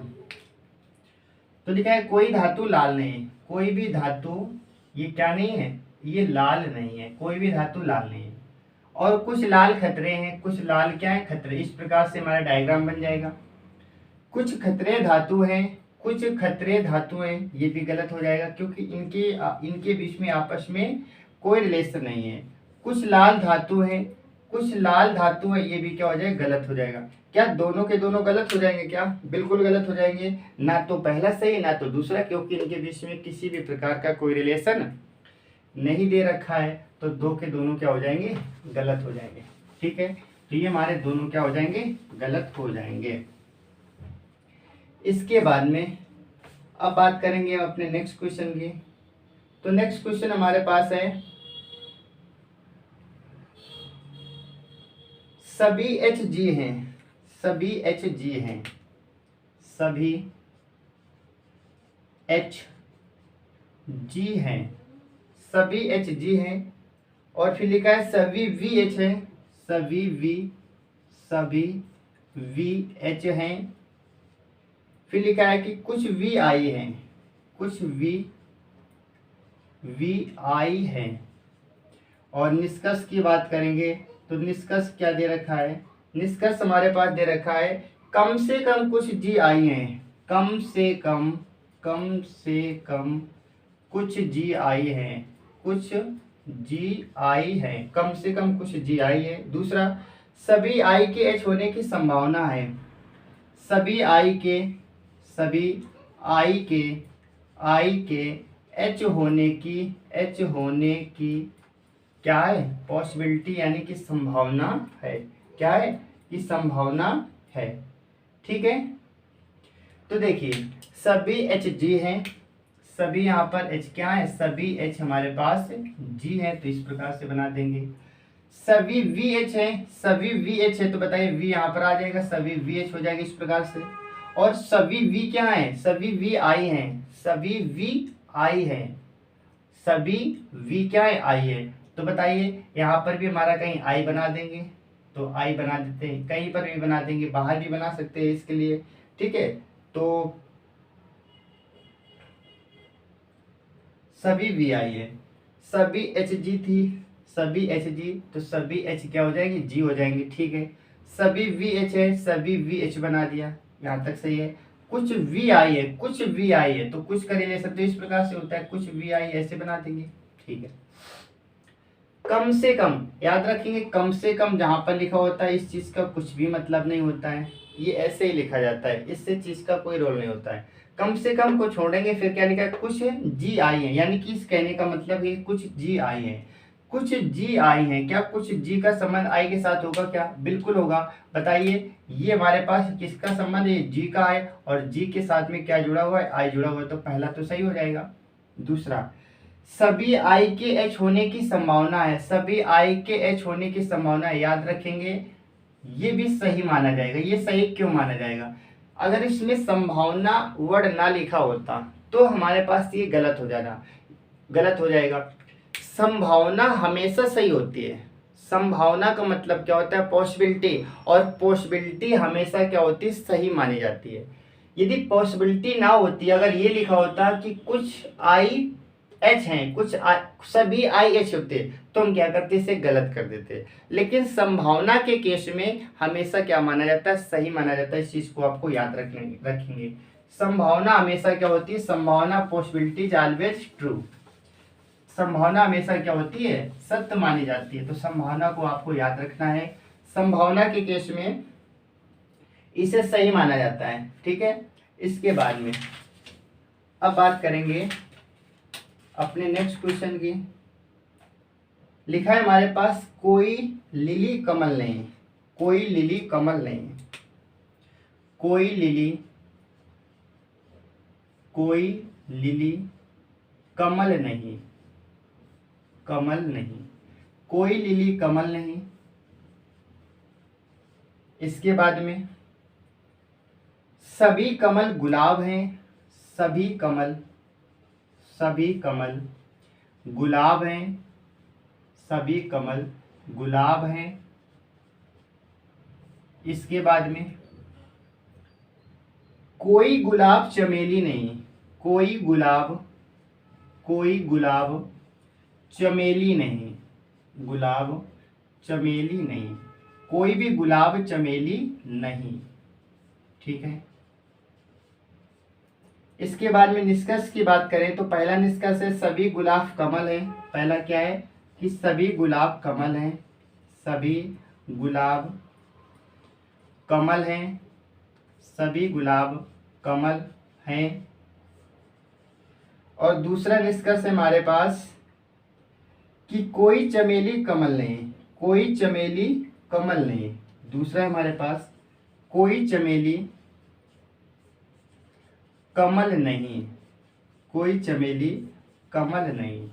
तो लिखा है कोई धातु लाल नहीं है, कोई भी धातु ये क्या नहीं है, ये लाल नहीं है, कोई भी धातु लाल नहीं है। और कुछ लाल खतरे हैं, कुछ लाल क्या है, खतरे। इस प्रकार से हमारा डायग्राम बन जाएगा। कुछ खतरे धातु हैं, कुछ खतरे धातु हैं, ये भी गलत हो जाएगा क्योंकि इनके बीच में आपस में कोई रिलेशन नहीं है। कुछ लाल धातु हैं, कुछ लाल धातु है, ये भी क्या हो जाएगा, गलत हो जाएगा। क्या दोनों के दोनों गलत हो जाएंगे, क्या बिल्कुल गलत हो जाएंगे। ना तो पहला सही ना तो दूसरा, क्योंकि इनके बीच में किसी भी प्रकार का कोई रिलेशन नहीं दे रखा है, तो दो के दोनों क्या हो जाएंगे, गलत हो जाएंगे। ठीक है, तो ये हमारे दोनों क्या हो जाएंगे, गलत हो जाएंगे। इसके बाद में अब बात करेंगे अपने नेक्स्ट क्वेश्चन की। तो नेक्स्ट क्वेश्चन हमारे पास है सभी HG हैं, सभी HG हैं, सभी HG हैं, सभी HG हैं। और फिर लिखा है सभी VH हैं, सभी VH हैं। फिर लिखा है कि कुछ VI हैं, कुछ VI हैं। और निष्कर्ष की बात करेंगे तो निष्कर्ष क्या दे रखा है, निष्कर्ष हमारे पास दे रखा है कम से कम कुछ GI हैं, कम से कम कुछ GI हैं, कुछ GI हैं, कम से कम कुछ GI है। दूसरा सभी I के H होने की संभावना है, सभी I के H होने की क्या है, पॉसिबिलिटी यानी कि संभावना है। क्या है, कि संभावना है। ठीक है, तो देखिए सभी HG हैं, सभी यहाँ पर H क्या है, सभी H हमारे पास G है, तो इस प्रकार से बना देंगे। सभी VH है, सभी VH है, तो बताइए V यहाँ पर आ जाएगा, सभी VH हो जाएगा इस प्रकार से। और सभी V क्या है, सभी VI हैं, सभी VI हैं, सभी V क्या है, I है। तो बताइए यहाँ पर भी हमारा कहीं I बना देंगे, तो I बना देते हैं, कहीं पर भी बना देंगे, बाहर भी बना सकते हैं इसके लिए। ठीक है, तो सभी VI है, सभी HG थी, सभी HG, तो सभी H क्या हो जाएंगे, G हो जाएंगे। ठीक है, सभी VH है, सभी VH बना दिया, यहाँ तक सही है। कुछ VI है, कुछ VI है, तो कुछ का रिलेशन तो इस प्रकार से होता है, कुछ VI ऐसे बना देंगे। ठीक है, कम से कम याद रखेंगे, कम से कम जहां पर लिखा होता है इस चीज का कुछ भी मतलब नहीं होता है, ये ऐसे ही लिखा जाता है, इससे चीज का कोई रोल नहीं होता है। कम से कम को छोड़ेंगे, फिर क्या लिखा है, कुछ GI है, यानी कि इस कहने का मतलब है कुछ GI है, कुछ GI है। क्या कुछ G का संबंध I के साथ होगा, क्या बिल्कुल होगा। बताइए ये हमारे पास किसका संबंध है, G का है, और G के साथ में क्या जुड़ा हुआ है, I जुड़ा हुआ है, तो पहला तो सही हो जाएगा। दूसरा सभी आई के एच होने की संभावना है, सभी आई के एच होने की संभावना है, याद रखेंगे। ये भी सही माना जाएगा। ये सही क्यों माना जाएगा? अगर इसमें संभावना वर्ड ना लिखा होता तो हमारे पास ये गलत हो जाएगा। संभावना हमेशा सही होती है। संभावना का मतलब क्या होता है? पॉसिबिलिटी, और पॉसिबिलिटी हमेशा क्या होती है? सही मानी जाती है। यदि पॉसिबिलिटी ना होती, अगर ये लिखा होता कि कुछ आई एच हैं, सभी आई एच होते, तो हम क्या करते? इसे गलत कर देते। लेकिन संभावना के केस में हमेशा क्या माना जाता है? सही माना जाता है। इस चीज को आपको याद रखेंगे। संभावना हमेशा क्या होती है? संभावना, पॉसिबिलिटी इज ऑलवेज ट्रू। संभावना हमेशा क्या होती है? सत्य मानी जाती है। तो संभावना को आपको याद रखना है। संभावना के केस में इसे सही माना जाता है, ठीक है। इसके बाद में अब बात करेंगे अपने नेक्स्ट क्वेश्चन की। लिखा है हमारे पास, कोई लिली कमल नहीं, कोई लिली कमल नहीं, कोई लिली कमल नहीं, कमल नहीं, कोई लिली कमल नहीं। इसके बाद में सभी कमल गुलाब हैं, सभी कमल गुलाब हैं, सभी कमल गुलाब हैं। इसके बाद में कोई गुलाब चमेली नहीं, कोई गुलाब चमेली नहीं, गुलाब चमेली नहीं, कोई भी गुलाब चमेली नहीं, ठीक है। इसके बाद में निष्कर्ष की बात करें तो पहला निष्कर्ष है सभी गुलाब कमल हैं। पहला क्या है? कि सभी गुलाब कमल हैं, सभी गुलाब कमल हैं, सभी गुलाब कमल हैं। और दूसरा निष्कर्ष है हमारे पास कि कोई चमेली कमल नहीं, कोई चमेली कमल नहीं। दूसरा है हमारे पास कोई चमेली कमल नहीं, कोई चमेली कमल नहीं।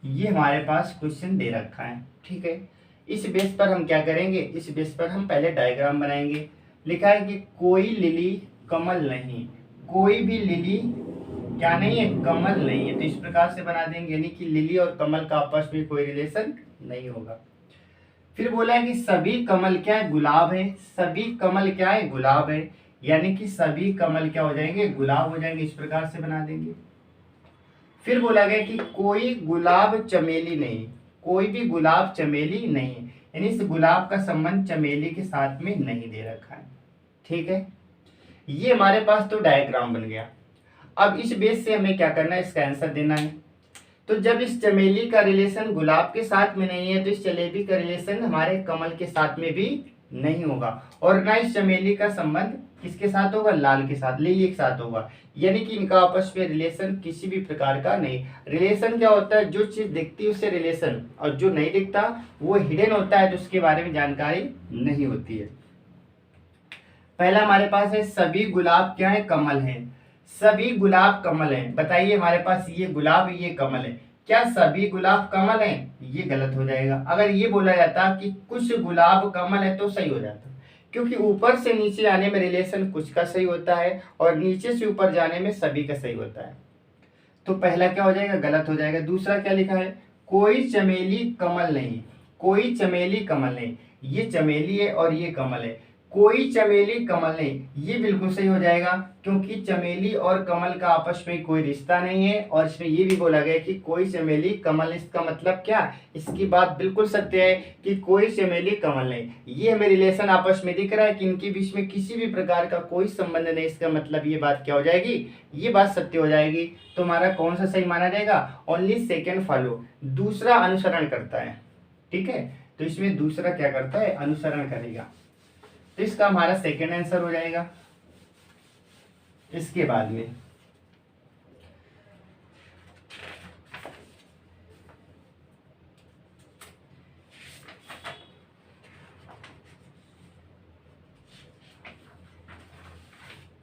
ये हमारे पास क्वेश्चन दे रखा है, ठीक है। इस बेस पर हम क्या करेंगे? इस बेस पर हम पहले डायग्राम बनाएंगे। लिखा है कि कोई लिली कमल नहीं, कोई भी लिली क्या नहीं है? कमल नहीं है। तो इस प्रकार से बना देंगे, यानी कि लिली और कमल का आपस में कोई रिलेशन नहीं होगा। फिर बोला है कि सभी कमल क्या है? गुलाब है, सभी कमल क्या है? गुलाब है, यानी कि सभी कमल क्या हो जाएंगे? गुलाब हो जाएंगे। इस प्रकार से बना देंगे। फिर बोला गया कि कोई गुलाब चमेली नहीं, कोई भी गुलाब चमेली नहीं, यानी इस गुलाब का संबंध चमेली के साथ में नहीं दे रखा है, ठीक है। ये हमारे पास तो डायग्राम बन गया। अब इस बेस से हमें क्या करना है? इसका आंसर देना है। तो जब इस चमेली का रिलेशन गुलाब के साथ में नहीं है तो इस चमेली का रिलेशन हमारे कमल के साथ में भी नहीं होगा, और ना इस चमेली का संबंध किसके साथ होगा? लाल के साथ, लिली के साथ होगा। यानी कि इनका आपस में रिलेशन किसी भी प्रकार का नहीं। रिलेशन क्या होता है? जो चीज दिखती है उससे रिलेशन, और जो नहीं दिखता वो हिडन होता है, जो उसके बारे में जानकारी नहीं होती है। पहला हमारे पास है सभी गुलाब क्या है? कमल है, सभी गुलाब कमल हैं। बताइए हमारे पास ये गुलाब, ये कमल है, क्या सभी गुलाब कमल हैं? ये गलत हो जाएगा। अगर ये बोला जाता कि कुछ गुलाब कमल है तो सही हो जाता, क्योंकि ऊपर से नीचे आने में रिलेशन कुछ का सही होता है और नीचे से ऊपर जाने में सभी का सही होता है। तो पहला क्या हो जाएगा? गलत हो जाएगा। दूसरा क्या लिखा है? कोई चमेली कमल नहीं, कोई चमेली कमल नहीं। ये चमेली है और ये कमल है, कोई चमेली कमल नहीं, ये बिल्कुल सही हो जाएगा, क्योंकि चमेली और कमल का आपस में कोई रिश्ता नहीं है। और इसमें ये भी बोला गया कि कोई चमेली कमल, इसका मतलब क्या? इसकी बात बिल्कुल सत्य है कि कोई चमेली कमल नहीं। ये हमें रिलेशन आपस में दिख रहा है कि इनके बीच में किसी भी प्रकार का कोई संबंध नहीं। इसका मतलब ये बात क्या हो जाएगी? ये बात सत्य हो जाएगी। तो हमारा कौन सा सही माना जाएगा? ओनली सेकेंड फॉलो, दूसरा अनुसरण करता है, ठीक है। तो इसमें दूसरा क्या करता है? अनुसरण करेगा। तो इसका हमारा सेकेंड आंसर हो जाएगा। इसके बाद में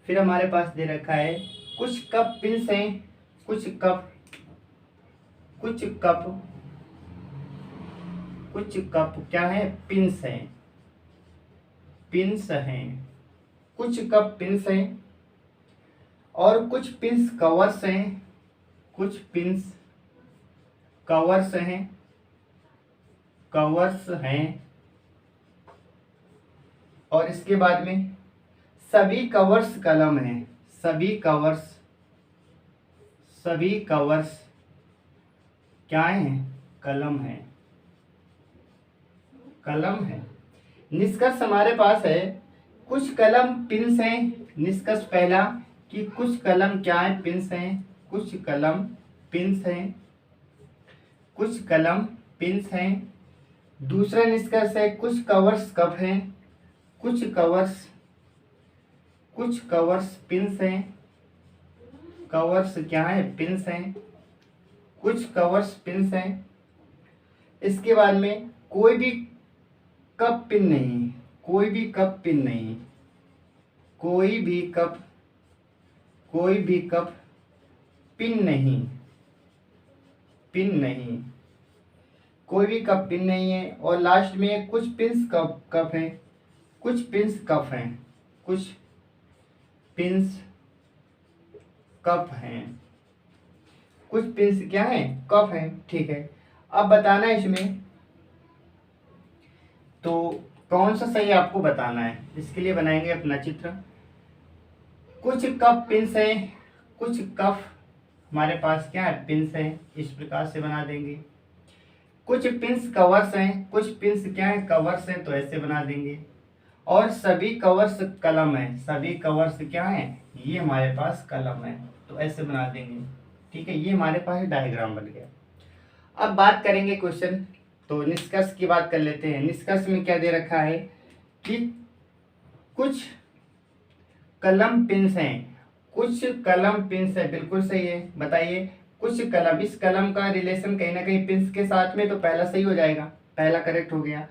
फिर हमारे पास दे रखा है कुछ कप पिंस हैं, कुछ कप कुछ कप कुछ कप क्या है, पिंस हैं, पिंस हैं, कुछ कप पिंस हैं, और कुछ पिंस कवर्स हैं, कुछ पिंस कवर्स हैं, कवर्स हैं, और इसके बाद में सभी कवर्स कलम हैं, सभी कवर्स क्या हैं, कलम है, कलम है। निष्कर्ष हमारे पास है कुछ कलम पिंस हैं। निष्कर्ष पहला कि कुछ कलम क्या है, पिंस हैं, कुछ कलम पिंस हैं, कुछ कलम पिंस हैं। दूसरा निष्कर्ष है कुछ कवर्स कप हैं, कुछ कवर्स पिंस हैं, कवर्स क्या है, पिंस हैं, कुछ कवर्स पिंस हैं। इसके बाद में कोई भी कप पिन नहीं, कोई भी कप पिन नहीं, कोई भी कप पिन नहीं, पिन नहीं, कोई भी कप पिन नहीं है। और लास्ट में कुछ पिंस कप हैं, कुछ पिंस कप हैं, कुछ पिंस कप हैं, कुछ पिंस क्या है, कप हैं। ठीक है, अब बताना है इसमें तो कौन सा सही आपको बताना है। इसके लिए बनाएंगे अपना चित्र। कुछ कप पिंस हैं, कुछ कप हमारे पास क्या है, पिंस हैं, इस प्रकार से बना देंगे। कुछ पिंस कवर्स हैं, कुछ पिंस क्या है, कवर्स हैं, तो ऐसे बना देंगे। और सभी कवर्स कलम हैं, सभी कवर्स क्या हैं, ये हमारे पास कलम है, तो ऐसे बना देंगे। ठीक है, ये हमारे पास डायग्राम बन गया। अब बात करेंगे क्वेश्चन, तो निष्कर्ष की बात कर लेते हैं। निष्कर्ष में क्या दे रखा है कि कुछ कलम पिंस हैं, कुछ कलम पिंस है, बिल्कुल सही है। बताइए कुछ कलम, इस कलम का रिलेशन कहीं ना कहीं पिंस के साथ में, तो पहला सही हो जाएगा, पहला करेक्ट हो गया।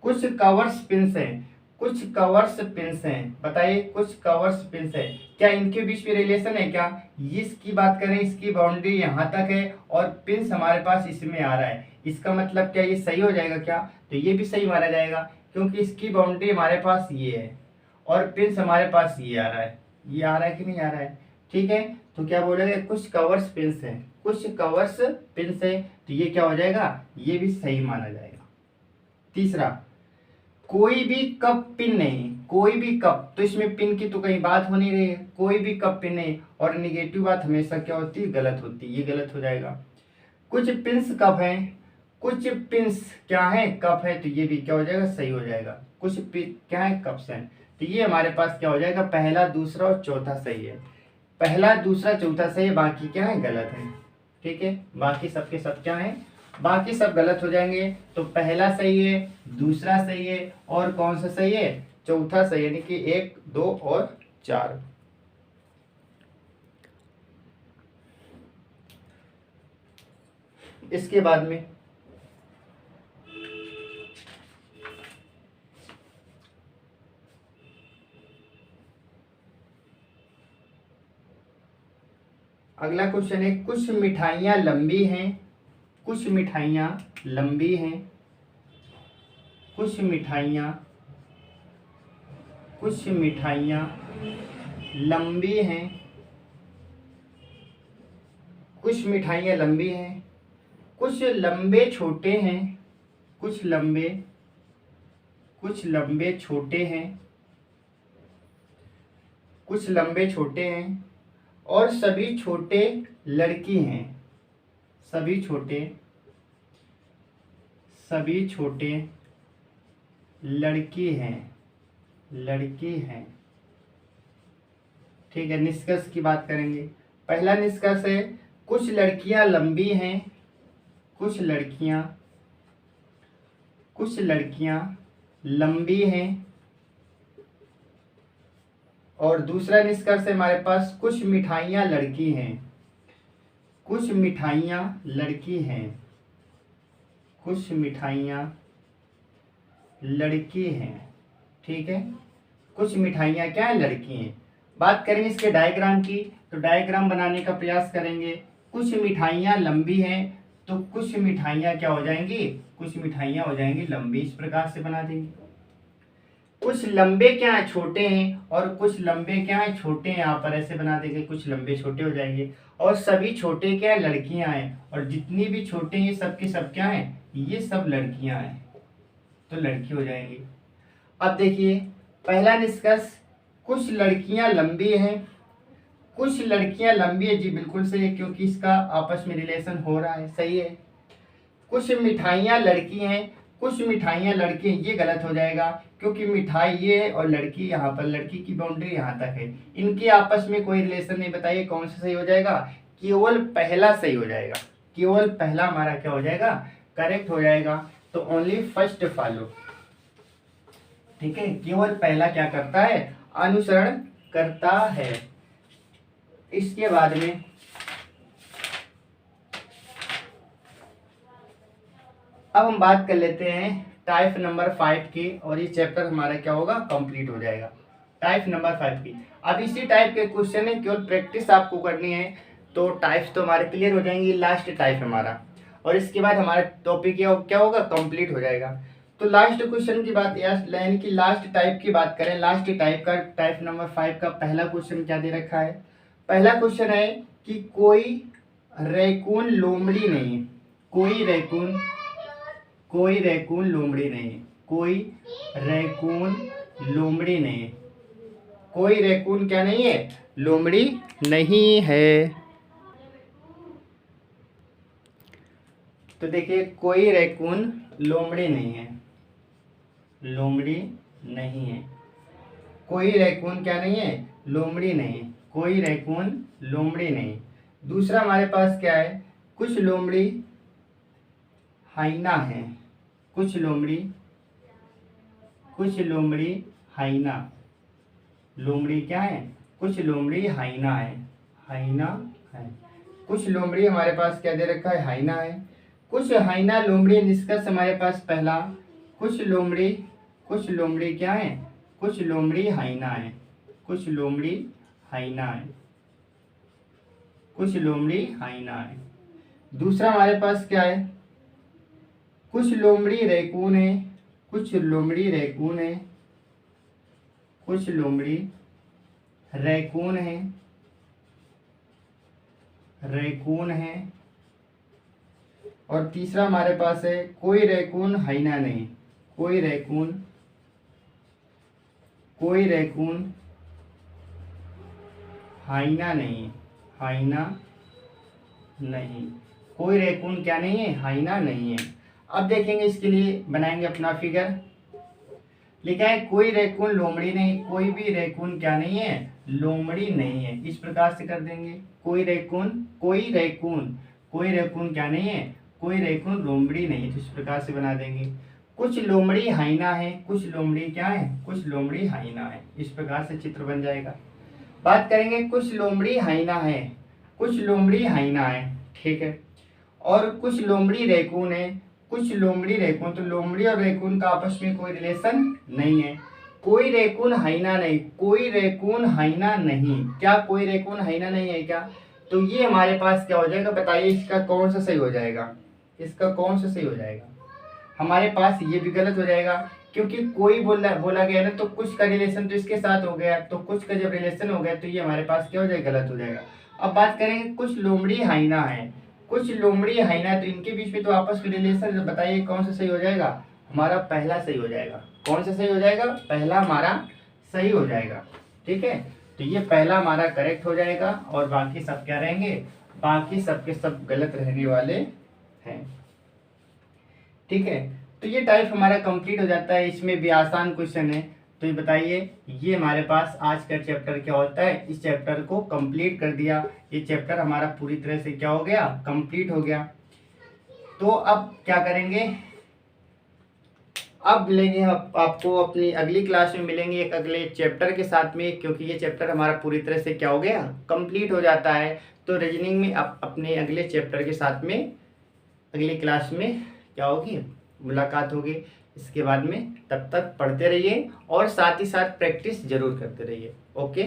कुछ कवर्स पिंस हैं, कुछ कवर्स पिंस हैं, बताइए कुछ कवर्स पिंस है, क्या इनके बीच में रिलेशन है क्या। इसकी बात करें, इसकी बाउंड्री यहाँ तक है और पिंस हमारे पास इसमें आ रहा है, इसका मतलब क्या ये सही हो जाएगा क्या, तो ये भी सही माना जाएगा, क्योंकि इसकी बाउंड्री हमारे पास ये है और पिंस हमारे पास ये आ रहा है, ये आ रहा है कि नहीं आ रहा है। ठीक है, तो क्या बोलेंगे, कुछ कवर्स पिंस है, कुछ कवर्स पिंस है, तो ये क्या हो जाएगा, ये भी सही माना जाएगा। तीसरा, कोई भी कप पिन नहीं, कोई भी कप, तो इसमें पिन की तो कहीं बात हो नहीं रही है, कोई भी कप पिन नहीं, और निगेटिव बात हमेशा क्या होती है, गलत होती है, ये गलत हो जाएगा। कुछ पिंस कप हैं, कुछ पिंस क्या है, कप है, तो ये भी क्या हो जाएगा, सही हो जाएगा। कुछ क्या है, कप्स हैं, तो ये हमारे पास क्या हो जाएगा, पहला दूसरा और चौथा सही है, पहला दूसरा चौथा सही है, बाकी क्या है, गलत है। ठीक है, बाकी सबके सब क्या है, बाकी सब गलत हो जाएंगे। तो पहला सही है, दूसरा सही है, और कौन सा सही है, चौथा सही, यानी कि 1 2 और 4। इसके बाद में अगला क्वेश्चन है, कुछ मिठाइयाँ लंबी हैं, कुछ मिठाइयाँ लंबी हैं, कुछ मिठाइयाँ लंबी हैं, कुछ मिठाइयाँ लंबी हैं, कुछ लंबे छोटे हैं, कुछ लंबे छोटे हैं, कुछ लंबे छोटे हैं, और सभी छोटे लड़की हैं, सभी छोटे लड़की हैं। ठीक है, निष्कर्ष की बात करेंगे। पहला निष्कर्ष है, कुछ लड़कियां लंबी हैं, कुछ लड़कियां लंबी हैं। और दूसरा निष्कर्ष है हमारे पास, कुछ मिठाइयाँ लड़की हैं, कुछ मिठाइयाँ लड़की हैं, कुछ मिठाइयाँ लड़की हैं। ठीक है, कुछ मिठाइयाँ क्या है, लड़की हैं। बात करेंगे इसके डायग्राम की, तो डायग्राम बनाने का प्रयास करेंगे। कुछ मिठाइयाँ लंबी हैं तो कुछ मिठाइयाँ क्या हो जाएंगी, कुछ मिठाइयाँ हो जाएंगी लंबी। इस प्रकार से बना देंगे। कुछ लंबे क्या है, छोटे हैं, और कुछ लंबे क्या है, छोटे हैं। यहाँ पर ऐसे बना देंगे, कुछ लंबे छोटे हो जाएंगे। और सभी छोटे क्या है, लड़कियां हैं, और जितनी भी छोटे हैं सब के सब क्या हैं, ये सब लड़कियां हैं, तो लड़की हो जाएंगी। अब देखिए पहला निष्कर्ष, कुछ लड़कियां लंबी हैं, कुछ लड़कियां लंबी है, जी बिल्कुल सही है, क्योंकि इसका आपस में रिलेशन हो रहा है, सही है। कुछ मिठाइयाँ लड़की हैं, कुछ मिठाइयाँ लड़के हैं, ये गलत हो जाएगा, क्योंकि मिठाई ये है और लड़की यहाँ पर, लड़की की बाउंड्री यहाँ तक है, इनके आपस में कोई रिलेशन नहीं। बताइए कौन सा सही हो जाएगा, केवल पहला सही हो जाएगा, केवल पहला हमारा क्या हो जाएगा, करेक्ट हो जाएगा। तो ओनली फर्स्ट फॉलो, ठीक है, केवल पहला क्या करता है, अनुसरण करता है। इसके बाद में अब हम बात कर लेते हैं टाइप नंबर 5 की, और ये चैप्टर हमारा क्या होगा, कंप्लीट हो जाएगा। टाइप नंबर 5 की, अब इसी टाइप के क्वेश्चन है, केवल प्रैक्टिस आपको करनी है, तो टाइप्स तो हमारे क्लियर हो जाएंगी। लास्ट टाइप हमारा, और इसके बाद हमारा टॉपिक क्या होगा, कंप्लीट हो जाएगा। तो लास्ट क्वेश्चन की बात, यानी कि लास्ट टाइप की बात करें, लास्ट टाइप का, टाइप नंबर 5 का पहला क्वेश्चन क्या दे रखा है। पहला क्वेश्चन है कि कोई रैकून लोमड़ी नहीं, कोई रैकून लोमड़ी नहीं, कोई रैकून लोमड़ी नहीं, कोई रैकून क्या नहीं है, लोमड़ी नहीं है। तो देखिए कोई रैकून लोमड़ी नहीं है, लोमड़ी नहीं है, कोई रैकून क्या नहीं है, लोमड़ी नहीं, कोई रैकून लोमड़ी नहीं। दूसरा हमारे पास क्या है, कुछ लोमड़ी हाइना है, कुछ लोमड़ी हाइना, लोमड़ी क्या है, कुछ लोमड़ी हाइना है, हाइना है। कुछ लोमड़ी हमारे पास क्या दे रखा है, हाइना है। कुछ हाइना लोमड़ी, निष्कर्ष हमारे पास पहला, कुछ लोमड़ी क्या है, कुछ लोमड़ी हाइना है, कुछ लोमड़ी हाइना है, कुछ लोमड़ी हाइना है। दूसरा हमारे पास क्या है, कुछ लोमड़ी रैकून है, कुछ लोमड़ी रैकून है, कुछ लोमड़ी रैकून है, रैकून है। और तीसरा हमारे पास है कोई रैकून हाइना नहीं, कोई रैकून हाइना नहीं, हाइना नहीं, कोई रैकून क्या नहीं है, हाइना नहीं है। अब देखेंगे, इसके लिए बनाएंगे अपना फिगर। लिखा है कोई रैकून लोमड़ी नहीं, कोई भी रैकून क्या नहीं है, लोमड़ी नहीं है। इस प्रकार से कर देंगे, कोई रैकून क्या नहीं है, कोई रैकून लोमड़ी नहीं है, तो इस प्रकार से बना देंगे। कुछ लोमड़ी हाइना है, कुछ लोमड़ी क्या है, कुछ लोमड़ी हाइना है। इस प्रकार से चित्र बन जाएगा। बात करेंगे कुछ लोमड़ी हाइना है, कुछ लोमड़ी हाइना है, ठीक है, और कुछ लोमड़ी रैकून है, कुछ लोमड़ी रैकून। तो लोमड़ी और रैकून का आपस में कोई रिलेशन नहीं है। कोई रैकून हाइना नहीं, कोई रैकून हाइना नहीं, क्या कोई रैकून हाइना नहीं है क्या, तो ये हमारे पास क्या हो जाएगा, बताइए इसका कौन सा सही हो जाएगा, इसका कौन सा सही हो जाएगा। हमारे पास ये भी गलत हो जाएगा, क्योंकि कोई बोला गया ना, तो कुछ का रिलेशन तो इसके साथ हो गया, तो कुछ का जब रिलेशन हो गया तो ये हमारे पास क्या हो जाएगा, गलत हो जाएगा। अब बात करेंगे कुछ लोमड़ी हाइना है, कुछ लोमड़ी हाइना, तो इनके बीच में तो आपस में रिलेशन, बताइए कौन सा सही हो जाएगा, हमारा पहला सही हो जाएगा। कौन सा सही हो जाएगा, पहला हमारा सही हो जाएगा, ठीक है। तो ये पहला हमारा करेक्ट हो जाएगा, और बाकी सब क्या रहेंगे, बाकी सबके सब गलत रहने वाले हैं, ठीक है। तो ये टाइप हमारा कंप्लीट हो जाता है। इसमें भी आसान क्वेश्चन है, तो ये बताइए, ये हमारे पास आज का चैप्टर क्या होता है, इस चैप्टर को कंप्लीट कर दिया। ये चैप्टर हमारा पूरी तरह से क्या हो गया, कंप्लीट हो गया। तो अब क्या करेंगे, अब लेंगे आपको अपनी अगली क्लास में मिलेंगे एक अगले चैप्टर के साथ में, क्योंकि ये चैप्टर हमारा पूरी तरह से क्या हो गया, कंप्लीट हो जाता है। तो रीजनिंग में अपने अगले चैप्टर के साथ में अगली क्लास में क्या होगी, मुलाकात होगी। इसके बाद में तब तक पढ़ते रहिए और साथ ही साथ प्रैक्टिस जरूर करते रहिए। ओके।